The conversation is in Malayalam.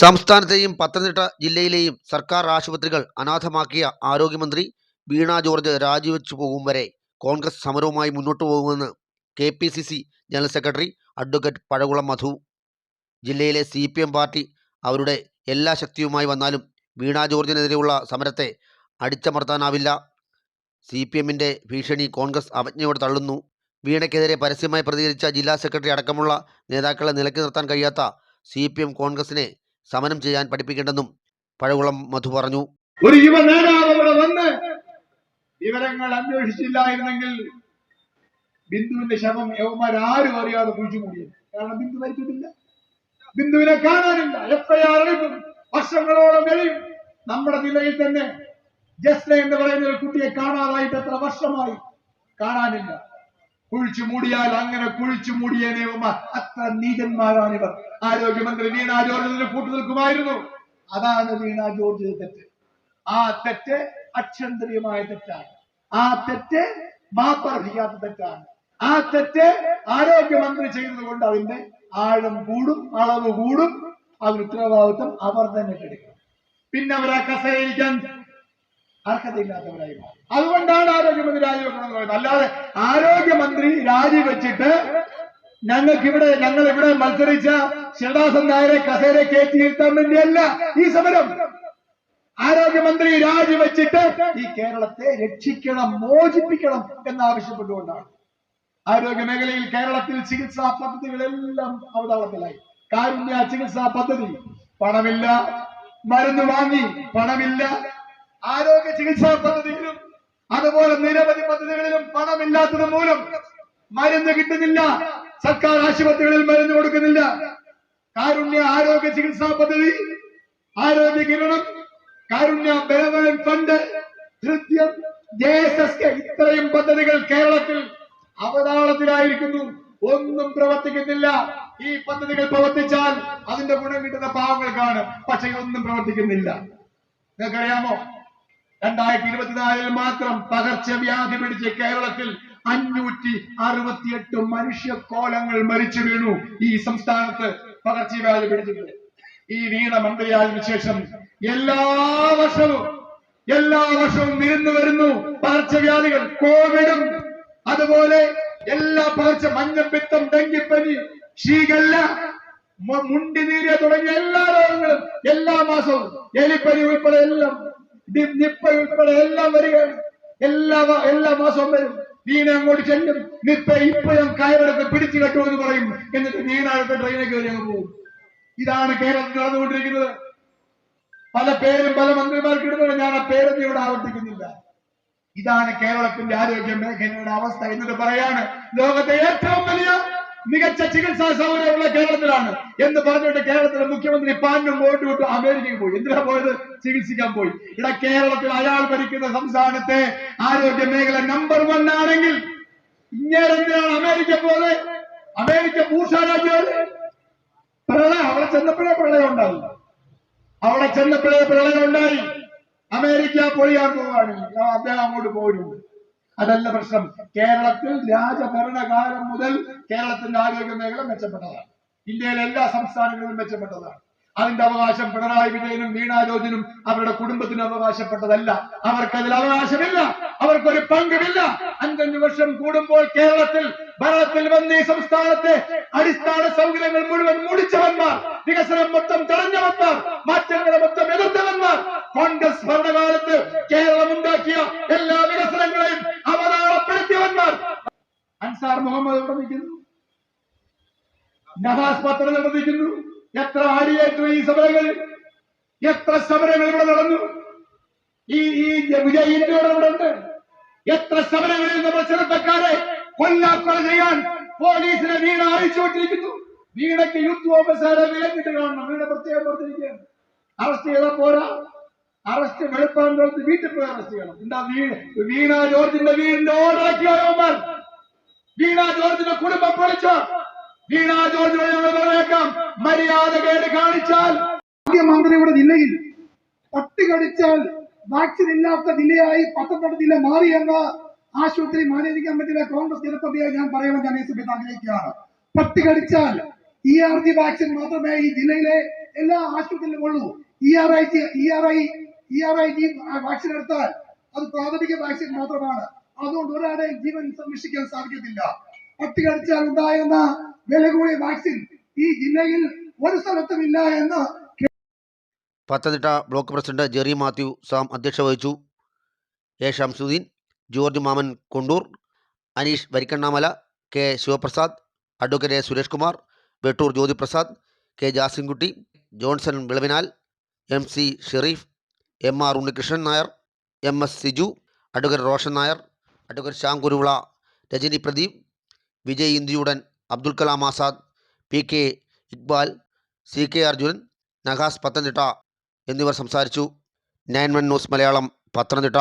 സംസ്ഥാനത്തെയും പത്തനംതിട്ട ജില്ലയിലെയും സർക്കാർ ആശുപത്രികൾ അനാഥമാക്കിയ ആരോഗ്യമന്ത്രി വീണ ജോർജ് രാജിവെച്ചു പോകും വരെ കോൺഗ്രസ് സമരവുമായി മുന്നോട്ടു പോകുമെന്ന് KPCC general secretary advocate Pazhakulam Madhu. ജില്ലയിലെ CPM പാർട്ടി അവരുടെ എല്ലാ ശക്തിയുമായി വന്നാലും വീണ ജോർജിനെതിരെയുള്ള സമരത്തെ അടിച്ചമർത്താനാവില്ല. CPMന്റെ ഭീഷണി കോൺഗ്രസ് അവജ്ഞയോടെ തള്ളുന്നു. വീണയ്ക്കെതിരെ പരസ്യമായി പ്രതികരിച്ച ജില്ലാ സെക്രട്ടറി അടക്കമുള്ള നേതാക്കളെ നിലയ്ക്ക് നിർത്താൻ കഴിയാത്ത CPM കോൺഗ്രസിനെ സമരം ചെയ്യാൻ പഠിപ്പിക്കേണ്ടെന്നും പഴകുളം മധു പറഞ്ഞു. ഒരു യുവ നേതാവ് ഇവിടെ വന്ന് വിവരങ്ങൾ അന്വേഷിച്ചില്ലായിരുന്നെങ്കിൽ ബിന്ദുവിന്റെ ശവം യവന്മാരും അറിയാതെ കുഴിച്ചു മൂടിയത്. കാരണം ബിന്ദു മരിച്ചിട്ടില്ല, ബിന്ദുവിനെ കാണാനില്ല. FIR എടുക്കും, വർഷങ്ങളോളം വരെയും. നമ്മുടെ ജില്ലയിൽ തന്നെ ജസ്ന എന്ന് പറയുന്ന ഒരു കുട്ടിയെ കാണാതായിട്ട് എത്ര വർഷമായി, കാണാനില്ല. കുഴിച്ചു മൂടിയാൽ അങ്ങനെ കുഴിച്ചു മൂടിയവന്മാർ അത്ര നീചന്മാരാണിവർ. ആരോഗ്യമന്ത്രി വീണ ജോർജിന് കൂട്ടുനിൽക്കുമായിരുന്നു. അതാണ് വീണ ജോർജ് തെറ്റ്. ആ തെറ്റ് അക്ഷന്തരീയമായ തെറ്റാണ്. ആ തെറ്റ് മാപ്പർഹിക്കാത്ത തെറ്റാണ്. ആ തെറ്റ് ആരോഗ്യമന്ത്രി ചെയ്യുന്നത് കൊണ്ട് അതിന്റെ ആഴം കൂടും, അളവ് കൂടും. അതിന് ഉത്തരവാദിത്വം അവർ തന്നെ എടുക്കണം. പിന്നെ അവരെ കസേരയിരിക്കാൻ അർഹതയില്ലാത്തവരായി മാറും. അതുകൊണ്ടാണ് ആരോഗ്യമന്ത്രി രാജിവെക്കണമെന്ന് പറയുന്നത്. അല്ലാതെ ആരോഗ്യമന്ത്രി രാജിവെച്ചിട്ട് ഞങ്ങളിവിടെ മത്സരിച്ച ശിവദാസൻ നായരെ കസേര കയറ്റി ഇരുത്താൻ വേണ്ടിയല്ല ഈ സമരം. ആരോഗ്യമന്ത്രി രാജിവെച്ചിട്ട് ഈ കേരളത്തെ രക്ഷിക്കണം, മോചിപ്പിക്കണം എന്നാവശ്യപ്പെട്ടുകൊണ്ടാണ്. ആരോഗ്യ മേഖലയിൽ കേരളത്തിൽ ചികിത്സാ പദ്ധതികളെല്ലാം അവതാളത്തിലായി. കാരുണ്യ ചികിത്സാ പദ്ധതി, പണമില്ല. മരുന്ന് വാങ്ങി, പണമില്ല. ആരോഗ്യ ചികിത്സാ പദ്ധതിയിലും അതുപോലെ നിരവധി പദ്ധതികളിലും പണമില്ലാത്തത് മൂലം മരുന്ന് കിട്ടുന്നില്ല. സർക്കാർ ആശുപത്രികളിൽ മരുന്ന് കൊടുക്കുന്നില്ല. കാരുണ്യ ആരോഗ്യ ചികിത്സാ പദ്ധതി, ആരോഗ്യ കിരണം, കാരുണ്യ ബെനവലന്റ് ഫണ്ട്, ഹൃദ്യം, JSSK ഇത്രയും പദ്ധതികൾ കേരളത്തിൽ അവതാളത്തിലായിരിക്കുന്നു. ഒന്നും പ്രവർത്തിക്കുന്നില്ല. ഈ പദ്ധതികൾ പ്രവർത്തിച്ചാൽ അതിന്റെ ഗുണം കിട്ടുന്ന പാവങ്ങൾക്കാണ്. പക്ഷെ ഒന്നും പ്രവർത്തിക്കുന്നില്ല. നിങ്ങൾക്കറിയാമോ, 2024 മാത്രം പകർച്ചവ്യാധി പിടിച്ച് കേരളത്തിൽ 568 മനുഷ്യക്കോലങ്ങൾ മരിച്ചു വീണു. ഈ സംസ്ഥാനത്ത് പകർച്ചവ്യാധി പിടിച്ചിട്ട് ഈ വീണ മന്ത്രിയായതിനു ശേഷം എല്ലാ വർഷവും നിരന്നു വരുന്നു പകർച്ചവ്യാധികൾ. കോവിഡും അതുപോലെ എല്ലാ മഞ്ഞപ്പിത്തം, ഡെങ്കിപ്പനി, ഷീഗല്ല, മുണ്ടിനീര് തുടങ്ങിയ എല്ലാ രോഗങ്ങളും എല്ലാ മാസവും, എലിപ്പനി ഉൾപ്പെടെ എല്ലാം, നിപ്പ ഉൾപ്പെടെ എല്ലാം വരികയാണ്. എല്ലാ മാസവും വരും. വീണ അങ്ങോട്ട് ചെല്ലും, നിപ്പ ഇപ്പോഴും കയറെടുത്ത് പിടിച്ചു കെട്ടുമെന്ന് പറയും. എന്നിട്ട് വീണ അടുത്ത ട്രെയിനിൽ കയറി അങ്ങ് പോകും. ഇതാണ് കേരളത്തിൽ നടന്നുകൊണ്ടിരിക്കുന്നത്. പല പേരും പല മന്ത്രിമാർക്ക് ഇടുന്നത്, ഞാൻ ആ പേരൊന്നും ഇവിടെ ആവർത്തിക്കുന്നില്ല. ഇതാണ് കേരളത്തിന്റെ ആരോഗ്യ മേഖലയുടെ അവസ്ഥ. എന്നിട്ട് പറയാണ് ലോകത്തെ ഏറ്റവും വലിയ മികച്ച ചികിത്സാ സൗകര്യമുള്ള കേരളത്തിലാണ് എന്ന് പറഞ്ഞിട്ട് കേരളത്തിലെ മുഖ്യമന്ത്രി പാനും വോട്ട് വിട്ടു അമേരിക്കയിൽ പോയി. എന്തിനാ പോയത്? ചികിത്സിക്കാൻ പോയി. ഇവിടെ കേരളത്തിൽ അയാൾ ഭരിക്കുന്ന സംസ്ഥാനത്തെ ആരോഗ്യ മേഖല നമ്പർ 1 ആണെങ്കിൽ ഇങ്ങനെന്തിനാണ് അമേരിക്ക പോലെ? അമേരിക്ക ഭൂഷ രാജ്യമാണ്. പ്രളയം അവിടെ ചെന്നപ്പോഴേ പ്രളയം ഉണ്ടായി. അമേരിക്ക പൊളിയാൻ പോവാണ്. അദ്ദേഹം അങ്ങോട്ട് പോരുന്നുണ്ട്. അതല്ല പ്രശ്നം. കേരളത്തിൽ രാജഭരണകാലം മുതൽ കേരളത്തിന്റെ ആരോഗ്യ മേഖല മെച്ചപ്പെട്ടതാണ്. ഇന്ത്യയിലെ എല്ലാ സംസ്ഥാനങ്ങളിലും മെച്ചപ്പെട്ടതാണ്. അതിന്റെ അവകാശം പിണറായി വിജയനും വീണ ജോർജിനും അവരുടെ കുടുംബത്തിനും അവകാശപ്പെട്ടതല്ല. അവർക്കതിൽ അവകാശമില്ല, അവർക്കൊരു പങ്കുമില്ല. 5 വർഷം കൂടുമ്പോൾ കേരളത്തിൽ ഭരണത്തിൽ വന്ന് ഈ സംസ്ഥാനത്തെ അടിസ്ഥാന സൗകര്യങ്ങൾ മുഴുവൻ മുടിച്ചവന്മാർ, വികസനം മൊത്തം തടഞ്ഞവന്മാർ, മാറ്റങ്ങളെ മൊത്തം എതിർത്തവന്മാർ, കോൺഗ്രസ് ഭരണകാലത്ത് കേരളം ഉണ്ടാക്കിയ എല്ലാ വികസനങ്ങളെയും അവതാളപ്പെടുത്തിയവന്മാർ. അൻസാർ മുഹമ്മദ് ഇവിടെ നിൽക്കുന്നു, നവാസ് പത്ര നടന്നിരിക്കുന്നു. എത്ര ആടിയേറ്റു ഈ സമരങ്ങളിൽ, എത്ര സമരങ്ങൾ ഇവിടെ നടന്നു. ഈ വിജയ് ഇന്ത്യയുടെ ഇവിടെ ഉണ്ട്. എത്ര സമരങ്ങളിൽ നമ്മൾ ചെറുപ്പക്കാരെ കൊല്ലാക്കൊല ചെയ്യാൻ പോലീസിനെ വീണ അയച്ചുകൊണ്ടിരിക്കുന്നു. വീണയ്ക്ക് യൂത്ത് ഓഫീസറെ വിലക്കിട്ട് കാണണം. വീണ പ്രത്യേകം പറഞ്ഞിരിക്കുകയാണ്. അറസ്റ്റ് ചെയ്താൽ പോരാ, അറസ്റ്റ് വെളുപ്പാൻ വീട്ടിൽ പോയി അറസ്റ്റ് ചെയ്യണം. എന്താ വീണ ജോർജിന്റെ വീടിന്റെ ഓർഡറാക്കിയവന്മാർ, വീണ ജോർജിന്റെ കുടുംബം പൊളിച്ചോ? വീണ ജോർജിനെ ഞങ്ങൾ പറഞ്ഞേക്കാം, മര്യാദകേട് കാണിച്ചാൽ മുഖ്യമന്ത്രിയുടെ ജില്ലയിൽ പട്ടി കടിച്ചാൽ വാക്സിൻ ഇല്ലാത്ത ജില്ലയായി പത്തനംതിട്ട ജില്ല മാറിയെന്ന് ആശുപത്രി മാനേജിംഗ് കമ്മിറ്റിയിലെ കോൺഗ്രസ് ജനപ്രതിയായി ഞാൻ പറയുവാൻ ഞാൻ ഈ സമയത്ത് ആഗ്രഹിക്കുകയാണ്. പട്ടി കടിച്ചാൽ ERG വാക്സിൻ മാത്രമേ ഈ ജില്ലയിലെ എല്ലാ ആശുപത്രിയിലും ഉള്ളൂ. ERIG വാക്സിൻ എടുത്താൽ അത് പ്രാഥമിക വാക്സിൻ മാത്രമാണ്. അതുകൊണ്ട് ഒരാളെയും ജീവൻ സംരക്ഷിക്കാൻ സാധിക്കത്തില്ല. പട്ടി കടിച്ചാൽ ഉണ്ടാകുന്ന വില കൂടിയ വാക്സിൻ ഈ ജില്ലയിൽ ഒരു സ്ഥലത്തുമില്ല എന്ന് പത്തനംതിട്ട ബ്ലോക്ക് പ്രസിഡന്റ് ജെറി മാത്യു സാം അധ്യക്ഷത വഹിച്ചു. A Shamsuddin, George Maman Kondoor, Aneesh Varikkannamala, K Sivaprasad, advocate A Suresh Kumar, Vettoor Jyothiprasad, K Jasinkutty, Johnson Vilavinal, MC Sherif, MR Unnikrishnan Nair, MS Siju, advocate Roshan Nair, advocate Shyam Kuruvila, Rajani Pradeep, Vijay ഇന്ദിയുടൻ, അബ്ദുൽ കലാം ആസാദ്, PK ഇക്ബാൽ, CK അർജുനൻ, നഹാസ് പത്തനംതിട്ട എന്നിവർ സംസാരിച്ചു. 9 ന്യൂസ് മലയാളം, പത്തനംതിട്ട.